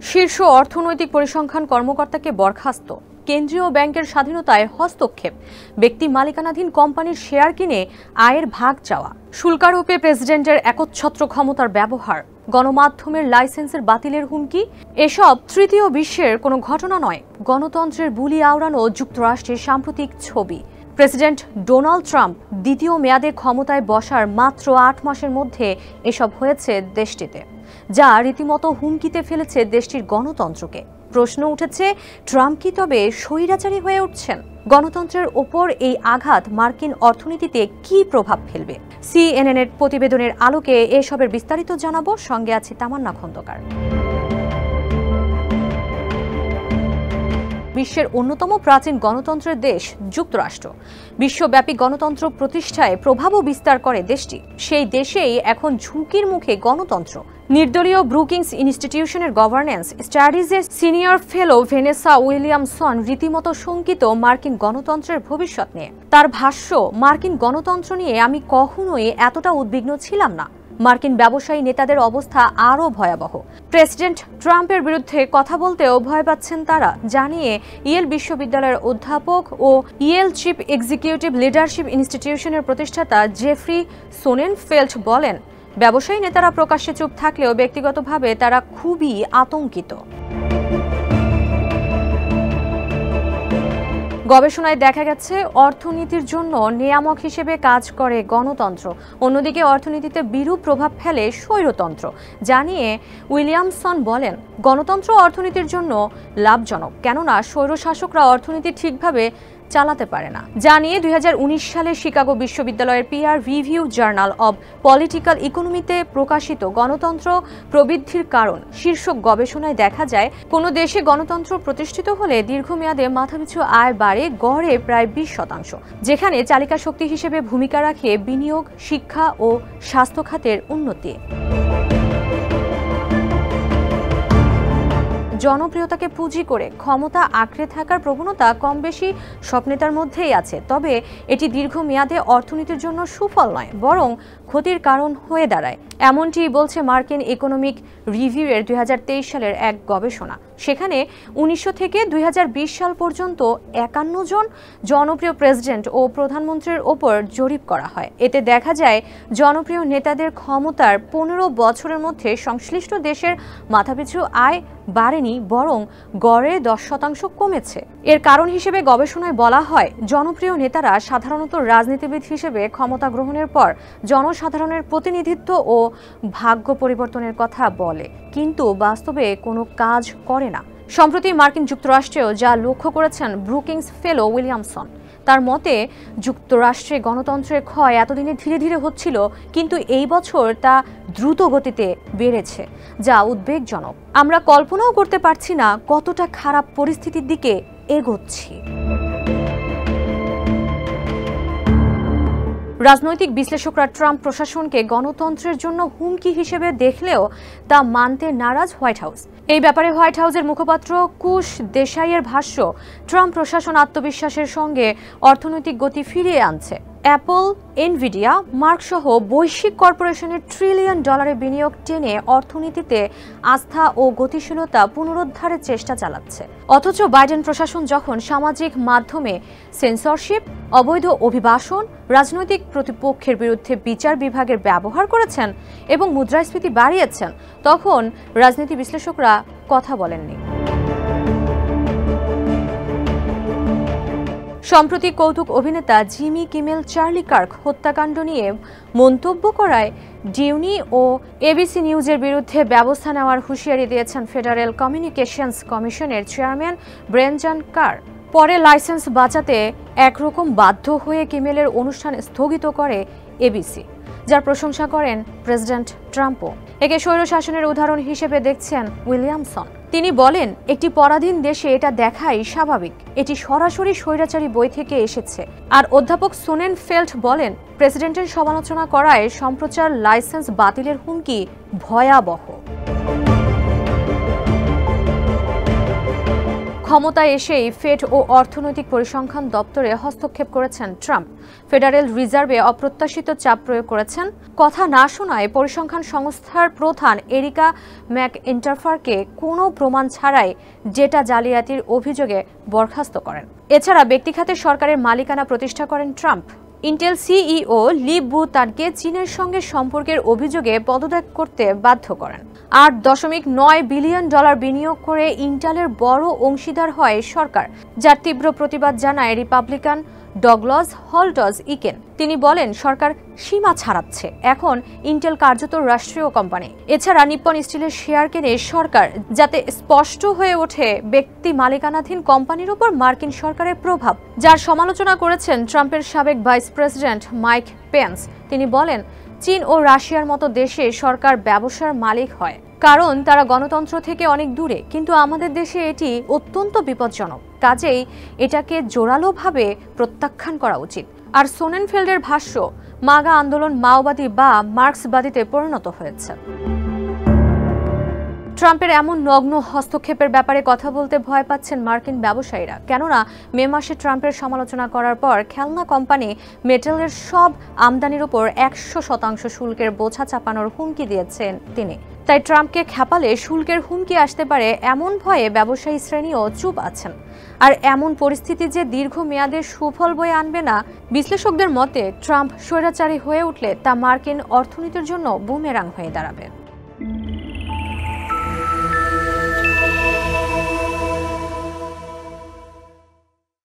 শীর্ষ অর্থনৈতিক পরিসংখ্যান কর্মকর্তাকে বরখাস্ত, কেন্দ্রীয় ব্যাংকের স্বাধীনতায় হস্তক্ষেপ, ব্যক্তি মালিকানাধীন কোম্পানির শেয়ার কিনে আয়ের ভাগ চাওয়া, শুল্কারোপে প্রেসিডেন্টের একচ্ছত্র ক্ষমতার ব্যবহার, গণমাধ্যমের লাইসেন্সের বাতিলের হুমকি, এসব তৃতীয় বিশ্বের কোনো ঘটনা নয়, গণতন্ত্রের বুলি আওড়ানো যুক্তরাষ্ট্রের সাম্প্রতিক ছবি। প্রেসিডেন্ট ডোনাল্ড ট্রাম্প দ্বিতীয় মেয়াদে ক্ষমতায় বসার মাত্র ৮ মাসের মধ্যে এসব হয়েছে দেশটিতে, যা রীতিমতো হুমকিতে ফেলেছে দেশটির গণতন্ত্রকে। প্রশ্ন উঠেছে, ট্রাম্প কি তবে স্বৈরাচারী হয়ে উঠছেন? গণতন্ত্রের ওপর এই আঘাত মার্কিন অর্থনীতিতে কি প্রভাব ফেলবে? সিএনএনের প্রতিবেদনের আলোকে এসবের বিস্তারিত জানাবো। সঙ্গে আছে তামান্না খন্দকার। বিশ্বের অন্যতম প্রাচীন গণতন্ত্রের দেশ যুক্তরাষ্ট্র বিশ্বব্যাপী গণতন্ত্র প্রতিষ্ঠায় প্রভাবও বিস্তার করে দেশটি। সেই দেশেই এখন ঝুঁকির মুখে গণতন্ত্র। নির্দলীয় ব্রুকিংস ইনস্টিটিউশনের গভর্নেন্স স্টাডিজের সিনিয়র ফেলো ভেনেসা উইলিয়ামসন রীতিমতো শঙ্কিত মার্কিন গণতন্ত্রের ভবিষ্যৎ নিয়ে। তার ভাষ্য, মার্কিন গণতন্ত্র নিয়ে আমি কখনোই এতটা উদ্বিগ্ন ছিলাম না। মার্কিন ব্যবসায়ী নেতাদের অবস্থা আরও ভয়াবহ। প্রেসিডেন্ট ট্রাম্পের বিরুদ্ধে কথা বলতেও ভয় পাচ্ছেন তারা, জানিয়ে ইয়েল বিশ্ববিদ্যালয়ের অধ্যাপক ও ইয়েল চিফ এক্সিকিউটিভ লিডারশিপ ইনস্টিটিউশনের প্রতিষ্ঠাতা জেফ্রি সোনেনফেল্ড বলেন, ব্যবসায়ী নেতারা প্রকাশ্যে চুপ থাকলেও ব্যক্তিগতভাবে তারা খুবই আতঙ্কিত। গবেষণায় দেখা গেছে, অর্থনীতির জন্য নিয়ামক হিসেবে কাজ করে গণতন্ত্র, অন্যদিকে অর্থনীতিতে বিরূপ প্রভাব ফেলে স্বৈরতন্ত্র। জানিয়ে উইলিয়ামসন বলেন, গণতন্ত্র অর্থনীতির জন্য লাভজনক, কেননা স্বৈরশাসকরা অর্থনীতি ঠিকভাবে চালাতে পারে না। জানিয়ে 2019 সালে শিকাগো বিশ্ববিদ্যালয়ের peer review journal of political ইকোনমিতে প্রকাশিত গণতন্ত্র প্রবৃদ্ধির কারণ শীর্ষক গবেষণায় দেখা যায়, কোনো দেশে গণতন্ত্র প্রতিষ্ঠিত হলে দীর্ঘমেয়াদে মাথাপিছু আয় বাড়ে গড়ে প্রায় 20%, যেখানে চালিকা শক্তি হিসেবে ভূমিকা রাখে বিনিয়োগ, শিক্ষা ও স্বাস্থ্য খাতের উন্নতি। জনপ্রিয়তাকে পুঁজি করে ক্ষমতা আঁকড়ে থাকার প্রবণতা কম বেশি সব নেতার মধ্যেই আছে, তবে এটি দীর্ঘমেয়াদে অর্থনীতির জন্য সুফল নয়, বরং ক্ষতির কারণ হয়ে দাঁড়ায়। এমনটি বলছে মার্কিন ইকোনমিক রিভিউয়ের 2023 সালের এক গবেষণা। সেখানে 1900 থেকে 2020 সাল পর্যন্ত 51 জন জনপ্রিয় প্রেসিডেন্ট ও প্রধানমন্ত্রীর ওপর জরিপ করা হয়। এতে দেখা যায়, জনপ্রিয় নেতাদের ক্ষমতার 15 বছরের মধ্যে সংশ্লিষ্ট দেশের মাথাপিছু আয় বাড়েনি, বরং গড়ে 10% কমেছে। এর কারণ হিসেবে গবেষণায় বলা হয়, জনপ্রিয় নেতারা সাধারণত রাজনীতিবিদ হিসেবে ক্ষমতা গ্রহণের পর জনসাধারণের প্রতিনিধিত্ব ও ভাগ্য পরিবর্তনের কথা বলে, কিন্তু বাস্তবে কোনো কাজ করে না। সম্প্রতি মার্কিন যুক্তরাষ্ট্রেও যা লক্ষ্য করেছেন ব্রুকিংস ফেলো উইলিয়ামসন। তার মতে, যুক্তরাষ্ট্রে গণতন্ত্রের ক্ষয় এতদিনে ধীরে ধীরে হচ্ছিল, কিন্তু এই বছর তা দ্রুত গতিতে বেড়েছে, যা উদ্বেগজনক। আমরা কল্পনাও করতে পারছি না কতটা খারাপ পরিস্থিতির দিকে এগোচ্ছি। রাজনৈতিক বিশ্লেষকরা ট্রাম্প প্রশাসনকে গণতন্ত্রের জন্য হুমকি হিসেবে দেখলেও তা মানতে নারাজ হোয়াইট হাউস। এই ব্যাপারে হোয়াইট হাউসের মুখপাত্র কুশ দেশাইয়ের ভাষ্য, ট্রাম্প প্রশাসন আত্মবিশ্বাসের সঙ্গে অর্থনৈতিক গতি ফিরিয়ে আনছে। অ্যাপল, এনভিডিয়া, মার্ক সহ বৈশ্বিক কর্পোরেশনের $1 ট্রিলিয়ন বিনিয়োগ টেনে অর্থনীতিতে আস্থা ও গতিশীলতা পুনরুদ্ধারের চেষ্টা চালাচ্ছে। অথচ বাইডেন প্রশাসন যখন সামাজিক মাধ্যমে সেন্সরশিপ, অবৈধ অভিবাসন, রাজনৈতিক প্রতিপক্ষের বিরুদ্ধে বিচার বিভাগের ব্যবহার করেছেন এবং মুদ্রাস্ফীতি বাড়িয়েছেন, তখন রাজনীতি বিশ্লেষকরা কথা বলেননি। সম্প্রতি কৌতুক অভিনেতা জিমি কিমেল চার্লি কার্ক হত্যাকাণ্ড নিয়ে মন্তব্য করায় ডিউনি ও এবিসি নিউজের বিরুদ্ধে ব্যবস্থা নেওয়ার হুঁশিয়ারি দিয়েছেন ফেডারেল কমিউনিকেশনস কমিশনের চেয়ারম্যান ব্রেনজান কার। পরে লাইসেন্স বাঁচাতে একরকম বাধ্য হয়ে কিমেলের অনুষ্ঠান স্থগিত করে এবিসি, যার প্রশংসা করেন প্রেসিডেন্ট ট্রাম্পও। একে স্বৈরশাসনের উদাহরণ হিসেবে দেখছেন উইলিয়ামসন। তিনি বলেন, একটি পরাধীন দেশে এটা দেখাই স্বাভাবিক, এটি সরাসরি স্বৈরাচারী বই থেকে এসেছে। আর অধ্যাপক সোনেনফেল্ড বলেন, প্রেসিডেন্টের সমালোচনা করায় সম্প্রচার লাইসেন্স বাতিলের হুমকি ভয়াবহ। ক্ষমতায় এসেই ফেড ও অর্থনৈতিক পরিসংখ্যান দপ্তরে হস্তক্ষেপ করেছেন ট্রাম্প। ফেডারেল রিজার্ভে অপ্রত্যাশিত চাপ প্রয়োগ করেছেন। কথা না শোনায় পরিসংখ্যান সংস্থার প্রধান এরিকা ম্যাকইন্টারফারকে কোনো প্রমাণ ছাড়াই ডেটা জালিয়াতির অভিযোগে বরখাস্ত করেন। এছাড়া ব্যক্তিখাতে সরকারের মালিকানা প্রতিষ্ঠা করেন ট্রাম্প। ইন্টেল সিইও লি বুতানকে চীনের সঙ্গে সম্পর্কের অভিযোগে পদত্যাগ করতে বাধ্য করেন। $8.9 বিলিয়ন বিনিয়োগ করে ইন্টেলের বড় অংশীদার হয় সরকার, যার তীব্র প্রতিবাদ জানায় রিপাবলিকান ডগলাস হল্টজ ইকেন। তিনি বলেন, সরকার সীমা ছাড়াচ্ছে, এখন ইন্টেল কার্যত রাষ্ট্রীয় কোম্পানি। এছাড়া নিপ্পন স্টিলের শেয়ার কেনে সরকার, যাতে স্পষ্ট হয়ে ওঠে ব্যক্তি মালিকানাধীন কোম্পানির উপর মার্কিন সরকারের প্রভাব, যার সমালোচনা করেছেন ট্রাম্পের সাবেক ভাইস প্রেসিডেন্ট মাইক পেন্স। তিনি বলেন, চীন ও রাশিয়ার মতো দেশে সরকার ব্যবসার মালিক হয়, কারণ তারা গণতন্ত্র থেকে অনেক দূরে, কিন্তু আমাদের দেশে এটি অত্যন্ত বিপজ্জনক। কাজেই এটাকে জোরালোভাবে প্রত্যাখ্যান করা উচিত। আর সোনেনফেল্ডের ভাষ্য, মাগা আন্দোলন মাওবাদী বা মার্ক্সবাদীতে পরিণত হয়েছে। ট্রাম্পের এমন নগ্ন হস্তক্ষেপের ব্যাপারে কথা বলতে ভয় পাচ্ছেন মার্কিন ব্যবসায়ীরা, কেননা মে মাসে ট্রাম্পের সমালোচনা করার পর খেলনা কোম্পানি মেটেলের সব আমদানির উপর 100% শুল্কের বোঝা চাপানোর হুমকি দিয়েছেন তিনি। তাই ট্রাম্পকে খেপালে শুল্কের হুমকি আসতে পারে এমন ভয়ে ব্যবসায়ী শ্রেণীও চুপ আছেন। আর এমন পরিস্থিতি যে দীর্ঘমেয়াদে সুফল বয়ে আনবে না। বিশ্লেষকদের মতে, ট্রাম্প স্বৈরাচারী হয়ে উঠলে তা মার্কিন অর্থনীতির জন্য বুমেরাং হয়ে দাঁড়াবে।